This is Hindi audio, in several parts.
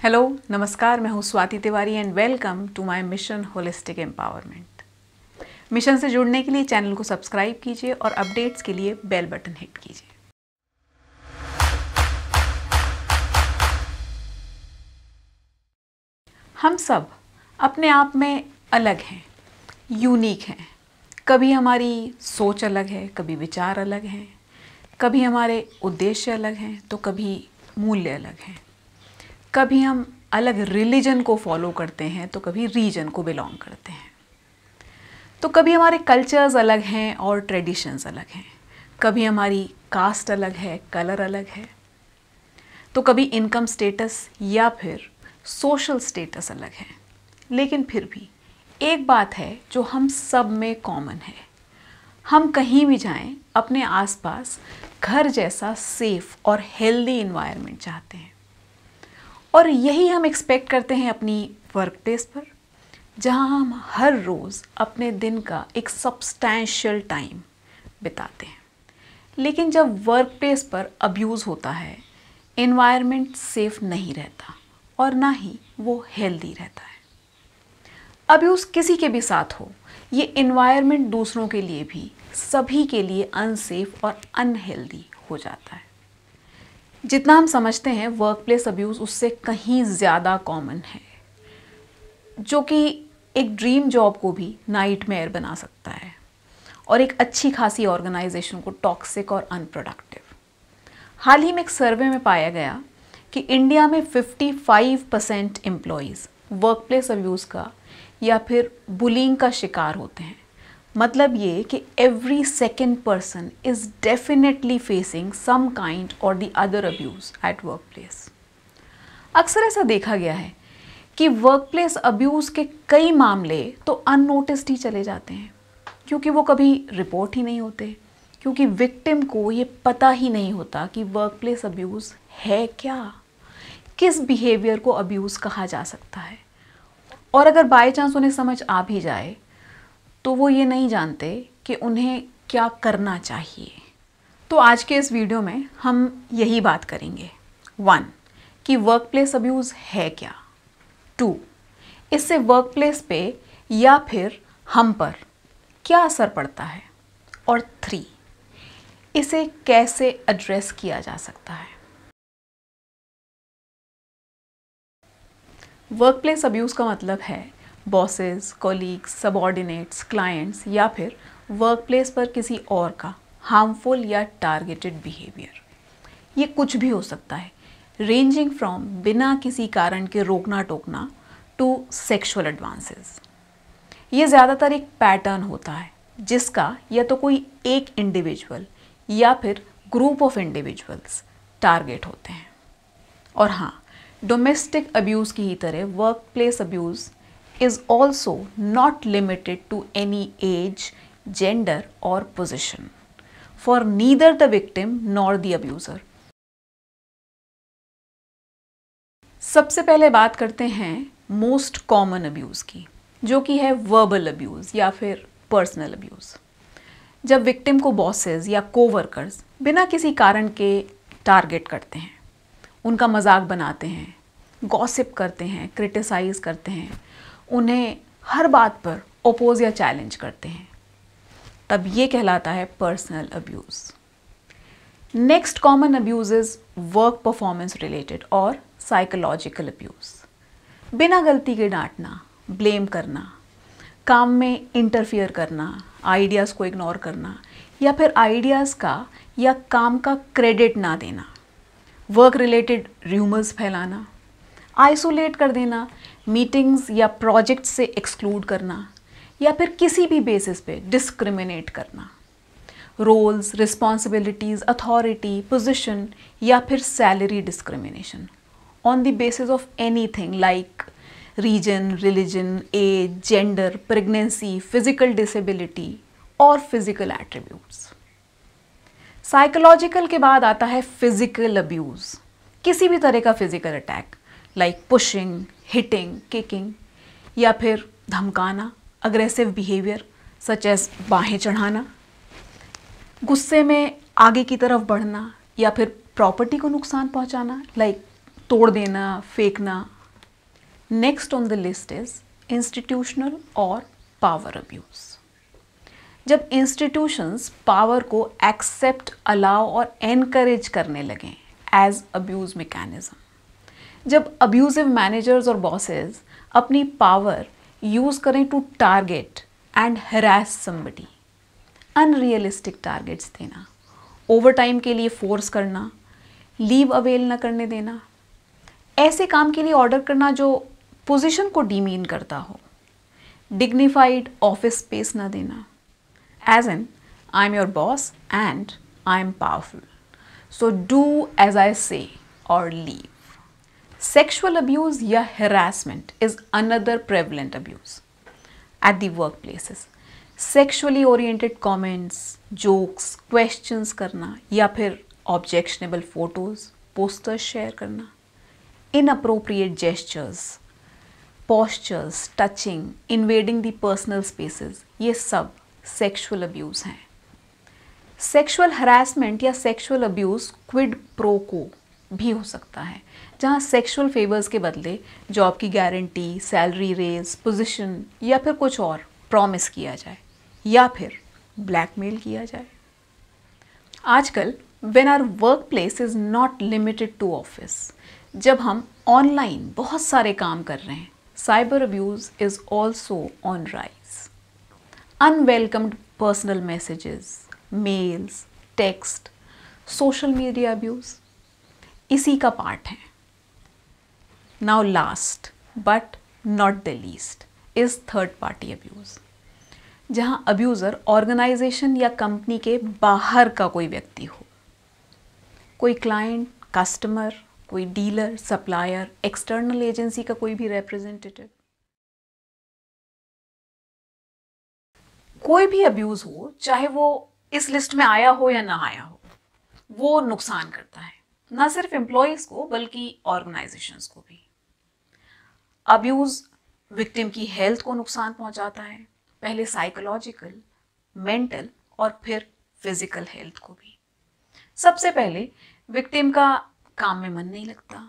हेलो नमस्कार, मैं हूँ Swati Tiwari and welcome to my mission holistic empowerment. Mission से जुड़ने के लिए चैनल को सब्सक्राइब कीजिए और अपडेट्स के लिए बेल बटन हिट कीजिए। हम सब अपने आप में अलग हैं, यूनिक हैं। कभी हमारी सोच अलग है, कभी विचार अलग हैं, कभी हमारे उद्देश्य अलग हैं तो कभी मूल्य अलग हैं। कभी हम अलग रिलीजन को फॉलो करते हैं तो कभी रीजन को बिलोंग करते हैं। तो कभी हमारे कल्चर्स अलग हैं और ट्रेडिशंस अलग हैं। कभी हमारी कास्ट अलग है, कलर अलग है। तो कभी इनकम स्टेटस या फिर सोशल स्टेटस अलग है। लेकिन फिर भी एक बात है जो हम सब में कॉमन है। हम कहीं भी जाएं, अपने आसपास घर जैसा सेफ और हेल्दी इन्वायरमेंट चाहते हैं। और यही हम एक्सपेक्ट करते हैं अपनी वर्क प्लेस पर, जहां हम हर रोज़ अपने दिन का एक सब्सटैंशियल टाइम बिताते हैं। लेकिन जब वर्क प्लेस पर अब्यूज़ होता है, एनवायरनमेंट सेफ नहीं रहता और ना ही वो हेल्दी रहता है। अब्यूज़ किसी के भी साथ हो, ये एनवायरनमेंट दूसरों के लिए भी, सभी के लिए अनसेफ और अनहेल्दी हो जाता है। जितना हम समझते हैं वर्क प्लेस अब्यूज़ उससे कहीं ज़्यादा कॉमन है, जो कि एक ड्रीम जॉब को भी नाइटमेयर बना सकता है और एक अच्छी खासी ऑर्गेनाइजेशन को टॉक्सिक और अनप्रोडक्टिव। हाल ही में एक सर्वे में पाया गया कि इंडिया में 55% एम्प्लॉयज़ वर्क प्लेस अब्यूज़ का या फिर बुलिंग का शिकार होते हैं। मतलब ये कि every second person is definitely facing some kind और the other abuse at work place. अक्सर ऐसा देखा गया है कि वर्क प्लेस अब्यूज़ के कई मामले तो अननोटिस्ड ही चले जाते हैं, क्योंकि वो कभी रिपोर्ट ही नहीं होते, क्योंकि विक्टिम को ये पता ही नहीं होता कि वर्क प्लेस अब्यूज़ है क्या, किस बिहेवियर को अब्यूज़ कहा जा सकता है। और अगर बाय चांस उन्हें समझ आ भी जाए तो वो ये नहीं जानते कि उन्हें क्या करना चाहिए। तो आज के इस वीडियो में हम यही बात करेंगे। 1. कि वर्क प्लेस अब्यूज़ है क्या। 2. इससे वर्क प्लेस पे या फिर हम पर क्या असर पड़ता है। और 3. इसे कैसे एड्रेस किया जा सकता है। वर्क प्लेस अब्यूज़ का मतलब है बॉसेस, कॉलीग्स, सबऑर्डिनेट्स, क्लाइंट्स या फिर वर्क प्लेस पर किसी और का हार्मफुल या टारगेटेड बिहेवियर। ये कुछ भी हो सकता है, रेंजिंग फ्रॉम बिना किसी कारण के रोकना टोकना टू सेक्सुअल एडवांसेस। ये ज़्यादातर एक पैटर्न होता है जिसका या तो कोई एक इंडिविजुअल या फिर ग्रुप ऑफ इंडिविजुअल्स टारगेट होते हैं। और हाँ, डोमेस्टिक अब्यूज़ की ही तरह work place abuse is also not limited to any age, gender or position for neither the victim nor the abuser. सबसे पहले बात करते हैं मोस्ट कॉमन अब्यूज़ की, जो कि है वर्बल अब्यूज़ या फिर पर्सनल अब्यूज़। जब विक्टिम को बॉसेस या कोवर्कर्स बिना किसी कारण के टारगेट करते हैं, उनका मजाक बनाते हैं, गॉसिप करते हैं, क्रिटिसाइज़ करते हैं, उन्हें हर बात पर ओपोज या चैलेंज करते हैं, तब ये कहलाता है personal abuse. Next common abuse is work performance related और साइकोलॉजिकल अब्यूज़। बिना गलती के डांटना, ब्लेम करना, काम में इंटरफियर करना, आइडियाज़ को इग्नोर करना या फिर आइडियाज़ का या काम का क्रेडिट ना देना, वर्क रिलेटेड र्यूमर्स फैलाना, आइसोलेट कर देना, मीटिंग्स या प्रोजेक्ट से एक्सक्लूड करना या फिर किसी भी बेसिस पे डिस्क्रिमिनेट करना, रोल्स, रिस्पॉन्सिबिलिटीज़, अथॉरिटी, पोजीशन या फिर salary discrimination on the basis of anything like region, religion, age, gender, pregnancy, physical disability और फिजिकल एट्रीब्यूट्स। साइकोलॉजिकल के बाद आता है फिजिकल अब्यूज़। किसी भी तरह का physical attack like pushing, hitting, kicking या फिर धमकाना, अग्रेसिव बिहेवियर सच एज बाहें चढ़ाना, गुस्से में आगे की तरफ बढ़ना या फिर प्रॉपर्टी को नुकसान पहुंचाना लाइक तोड़ देना, फेंकना, next on the list is institutional और पावर अब्यूज। जब इंस्टीट्यूशंस पावर को एक्सेप्ट, अलाउ और एनकरेज करने लगें एज अब्यूज मैकेनिज्म, जब अब्यूजिव मैनेजर्स और बॉसेस अपनी पावर यूज करें to target and harass somebody, unrealistic targets देना, ओवर टाइम के लिए फोर्स करना, लीव अवेल न करने देना, ऐसे काम के लिए ऑर्डर करना जो पोजीशन को डीमीन करता हो, डिग्निफाइड ऑफिस स्पेस न देना, as in I am your boss and I am powerful, so do as I say और लीव। Sexual abuse या harassment is another prevalent abuse at the workplaces. Sexually oriented comments, jokes, questions करना या फिर objectionable photos, posters share करना, inappropriate gestures, postures, touching, invading the personal spaces, ये सब sexual abuse हैं। Sexual harassment या sexual abuse quid pro quo भी हो सकता है, जहाँ सेक्सुअल फेवर्स के बदले जॉब की गारंटी, सैलरी रेज, पोजीशन या फिर कुछ और प्रॉमिस किया जाए या फिर ब्लैकमेल किया जाए। आजकल when our workplace is not limited to office, जब हम ऑनलाइन बहुत सारे काम कर रहे हैं, cyber abuse is also on rise. Unwelcomed personal messages, mails, text, social media abuse इसी का पार्ट है। Now last but not the least is third party abuse, जहां अब्यूजर ऑर्गेनाइजेशन या कंपनी के बाहर का कोई व्यक्ति हो, कोई क्लाइंट, कस्टमर, कोई डीलर, सप्लायर, एक्सटर्नल एजेंसी का कोई भी रिप्रेजेंटेटिव। कोई भी अब्यूज हो, चाहे वो इस लिस्ट में आया हो या ना आया हो, वो नुकसान करता है, ना सिर्फ एम्प्लॉयज को बल्कि ऑर्गेनाइजेशंस को भी। अब्यूज विक्टिम की हेल्थ को नुकसान पहुंचाता है, पहले साइकोलॉजिकल, मेंटल और फिर फिजिकल हेल्थ को भी। सबसे पहले विक्टिम का काम में मन नहीं लगता,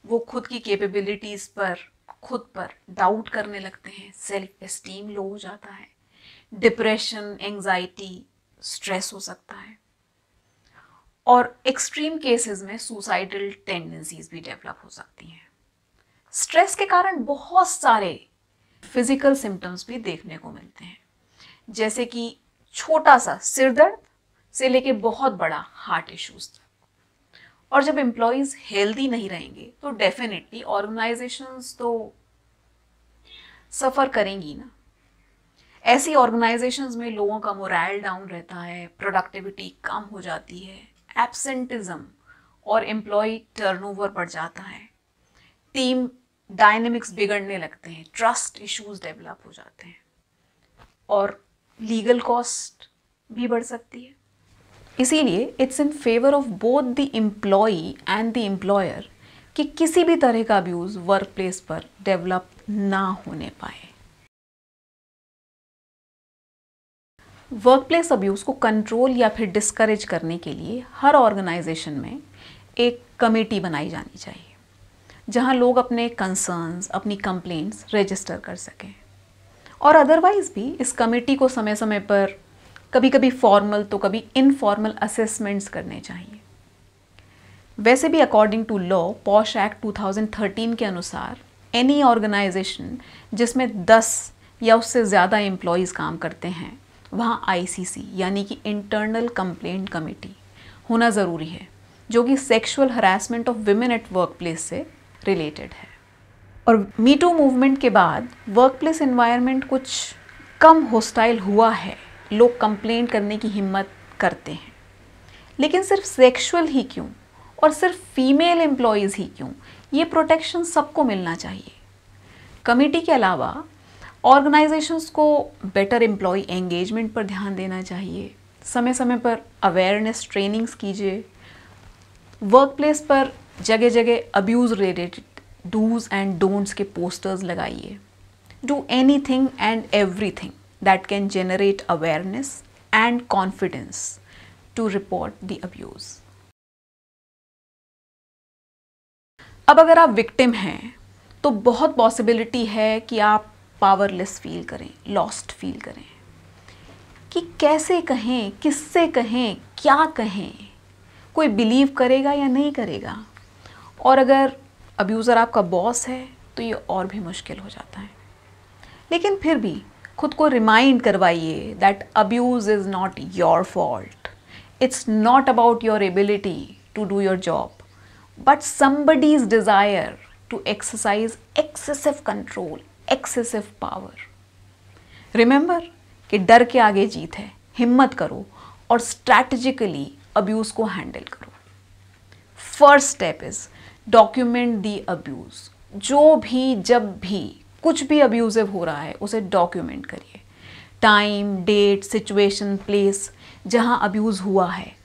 वो खुद की कैपेबिलिटीज पर, खुद पर डाउट करने लगते हैं, सेल्फ एस्टीम लो हो जाता है, डिप्रेशन, एंजाइटी, स्ट्रेस हो सकता है और एक्सट्रीम केसेस में सुसाइडल टेंडेंसीज भी डेवलप हो सकती हैं। स्ट्रेस के कारण बहुत सारे फिजिकल सिम्टम्स भी देखने को मिलते हैं, जैसे कि छोटा सा सिर दर्द से लेके बहुत बड़ा हार्ट इश्यूज तक। और जब एम्प्लॉयज हेल्दी नहीं रहेंगे तो डेफिनेटली ऑर्गेनाइजेशंस तो सफ़र करेंगी ना। ऐसी ऑर्गेनाइजेशंस में लोगों का मोरल डाउन रहता है, प्रोडक्टिविटी कम हो जाती है, एब्सेंटिज्म और एम्प्लॉय टर्नओवर बढ़ जाता है, टीम डायनेमिक्स बिगड़ने लगते हैं, ट्रस्ट इश्यूज डेवलप हो जाते हैं और लीगल कॉस्ट भी बढ़ सकती है। इसीलिए it's in favour of both the employee and the employer कि किसी भी तरह का अब्यूज वर्क प्लेस पर डेवलप ना होने पाए। वर्कप्लेस अब्यूज़ को कंट्रोल या फिर डिस्करेज करने के लिए हर ऑर्गेनाइजेशन में एक कमेटी बनाई जानी चाहिए, जहां लोग अपने कंसर्न्स, अपनी कंप्लेंट्स रजिस्टर कर सकें। और अदरवाइज़ भी इस कमेटी को समय समय पर कभी कभी फॉर्मल तो कभी इनफॉर्मल असेसमेंट्स करने चाहिए। वैसे भी according to law POSH act 2013 के अनुसार एनी ऑर्गेनाइजेशन जिसमें 10 या उससे ज़्यादा एम्प्लॉयज़ काम करते हैं, वहाँ आईसीसी यानी कि इंटरनल कंप्लेंट कमेटी होना ज़रूरी है, जो कि sexual harassment of women eight work place से रिलेटेड है। और मीटू मूवमेंट के बाद वर्क प्लेस एनवायरनमेंट कुछ कम हॉस्टाइल हुआ है, लोग कंप्लेंट करने की हिम्मत करते हैं। लेकिन सिर्फ सेक्सुअल ही क्यों और सिर्फ फीमेल एम्प्लॉयज़ ही क्यों, ये प्रोटेक्शन सबको मिलना चाहिए। कमेटी के अलावा ऑर्गेनाइजेशंस को बेटर एम्प्लॉय एंगेजमेंट पर ध्यान देना चाहिए, समय समय पर अवेयरनेस ट्रेनिंग्स कीजिए, वर्क प्लेस पर जगह जगह abuse related dos and don'ts के पोस्टर्स लगाइए। Do anything and everything that can generate awareness and confidence to report the abuse. अब अगर आप विक्टिम हैं तो बहुत पॉसिबिलिटी है कि आप पावरलेस फील करें, लॉस्ट फील करें कि कैसे कहें, किससे कहें, क्या कहें, कोई बिलीव करेगा या नहीं करेगा। और अगर अब्यूज़र आपका बॉस है तो ये और भी मुश्किल हो जाता है। लेकिन फिर भी खुद को रिमाइंड करवाइए that abuse is not your fault, it's not about your ability to do your job, but somebody's desire to exercise excessive control, excessive power. Remember कि डर के आगे जीत है, हिम्मत करो और स्ट्रैटेजिकली अब्यूज़ को हैंडल करो। First step is document the abuse. जो भी, जब भी कुछ भी अब्यूजिव हो रहा है उसे डॉक्यूमेंट करिए। टाइम, डेट, सिचुएशन, प्लेस जहाँ अब्यूज़ हुआ है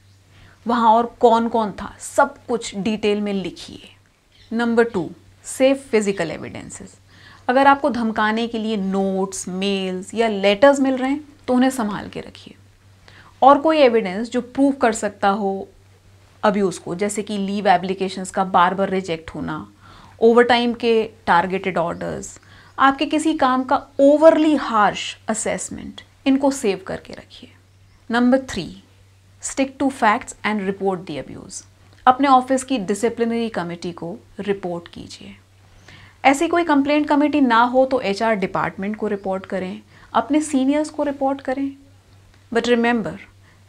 वहाँ और कौन कौन था, सब कुछ डिटेल में लिखिए। Number 2, save physical evidences. अगर आपको धमकाने के लिए नोट्स, मेल्स या लेटर्स मिल रहे हैं तो उन्हें संभाल के रखिए। और कोई एविडेंस जो प्रूव कर सकता हो अब्यूज़ को, जैसे कि लीव एप्लीकेशंस का बार बार रिजेक्ट होना, ओवरटाइम के टारगेटेड ऑर्डर्स, आपके किसी काम का ओवरली हार्श असेसमेंट, इनको सेव करके रखिए। Number 3, stick to facts and report the abuse. अपने ऑफिस की डिसिप्लिनरी कमेटी को रिपोर्ट कीजिए। ऐसी कोई कंप्लेंट कमेटी ना हो तो HR डिपार्टमेंट को रिपोर्ट करें, अपने सीनियर्स को रिपोर्ट करें। But remember,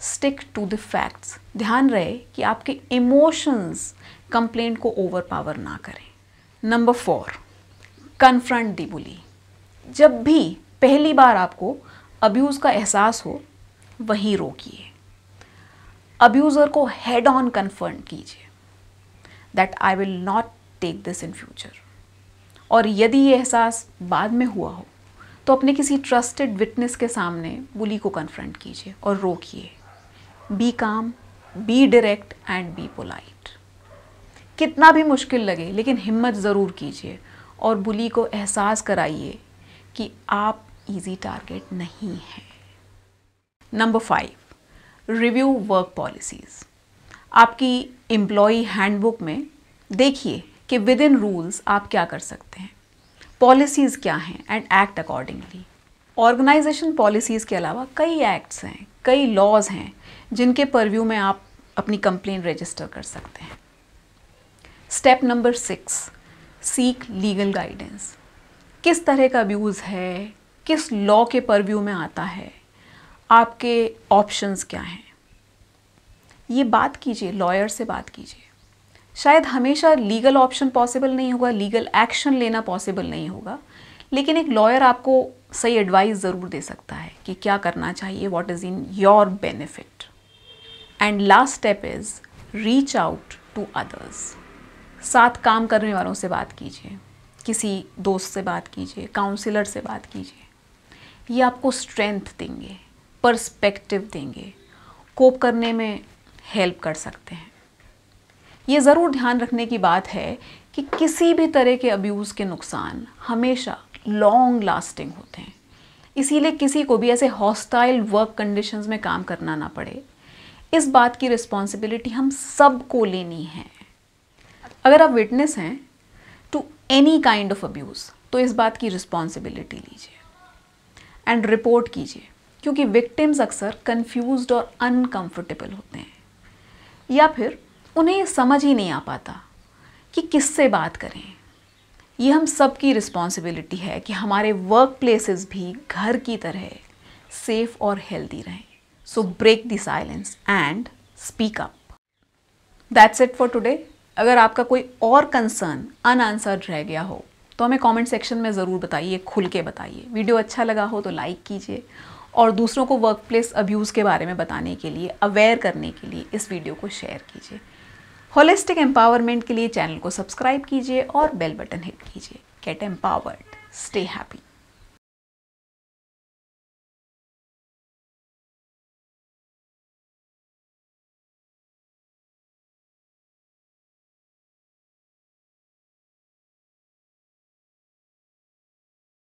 stick to the facts. ध्यान रहे कि आपके इमोशंस कंप्लेंट को ओवरपावर ना करें। नंबर 4, कन्फ्रंट द बुली। जब भी पहली बार आपको अब्यूज़ का एहसास हो वहीं रोकिए। अब्यूज़र को हेड ऑन कन्फर्म कीजिए that I will not take this in future. और यदि ये एहसास बाद में हुआ हो तो अपने किसी ट्रस्टेड विटनेस के सामने बुली को कन्फ्रंट कीजिए और रोकिए। Be calm, be direct and be polite. कितना भी मुश्किल लगे लेकिन हिम्मत ज़रूर कीजिए और बुली को एहसास कराइए कि आप इजी टारगेट नहीं हैं। Number 5, review work policies. आपकी एम्प्लॉई हैंडबुक में देखिए कि विद इन रूल्स आप क्या कर सकते हैं, पॉलिसीज़ क्या हैं, and act accordingly. Organisation policies के अलावा कई एक्ट्स हैं, कई लॉज हैं जिनके परव्यू में आप अपनी कंप्लेंट रजिस्टर कर सकते हैं। Step number 6, seek legal guidance. किस तरह का अब्यूज़ है, किस लॉ के परव्यू में आता है, आपके ऑप्शंस क्या हैं, ये बात कीजिए, लॉयर से बात कीजिए। शायद हमेशा लीगल ऑप्शन पॉसिबल नहीं होगा, लीगल एक्शन लेना पॉसिबल नहीं होगा, लेकिन एक लॉयर आपको सही एडवाइस ज़रूर दे सकता है कि क्या करना चाहिए, what is in your benefit. And last step is reach out to others. साथ काम करने वालों से बात कीजिए, किसी दोस्त से बात कीजिए, काउंसलर से बात कीजिए। ये आपको स्ट्रेंथ देंगे, पर्सपेक्टिव देंगे, कोप करने में हेल्प कर सकते हैं। ये ज़रूर ध्यान रखने की बात है कि किसी भी तरह के अब्यूज़ के नुकसान हमेशा लॉन्ग लास्टिंग होते हैं, इसीलिए किसी को भी ऐसे हॉस्टाइल वर्क कंडीशंस में काम करना ना पड़े, इस बात की रिस्पॉन्सिबिलिटी हम सब को लेनी है। अगर आप विटनेस हैं to any kind of abuse तो इस बात की रिस्पॉन्सिबिलिटी लीजिए एंड रिपोर्ट कीजिए, क्योंकि विक्टिम्स अक्सर कंफ्यूज्ड और अनकंफर्टेबल होते हैं, या फिर उन्हें ये समझ ही नहीं आ पाता कि किससे बात करें। ये हम सब की रिस्पॉन्सिबिलिटी है कि हमारे वर्क प्लेसेस भी घर की तरह सेफ और हेल्दी रहें। So break the silence and speak up. That's it for today. अगर आपका कोई और कंसर्न अनआंसर्ड रह गया हो तो हमें कमेंट सेक्शन में ज़रूर बताइए, खुल के बताइए। वीडियो अच्छा लगा हो तो लाइक कीजिए और दूसरों को वर्क प्लेस अब्यूज़ के बारे में बताने के लिए, अवेयर करने के लिए इस वीडियो को शेयर कीजिए। होलिस्टिक एम्पावरमेंट के लिए चैनल को सब्सक्राइब कीजिए और बेल बटन हिट कीजिए। Get empowered, stay happy.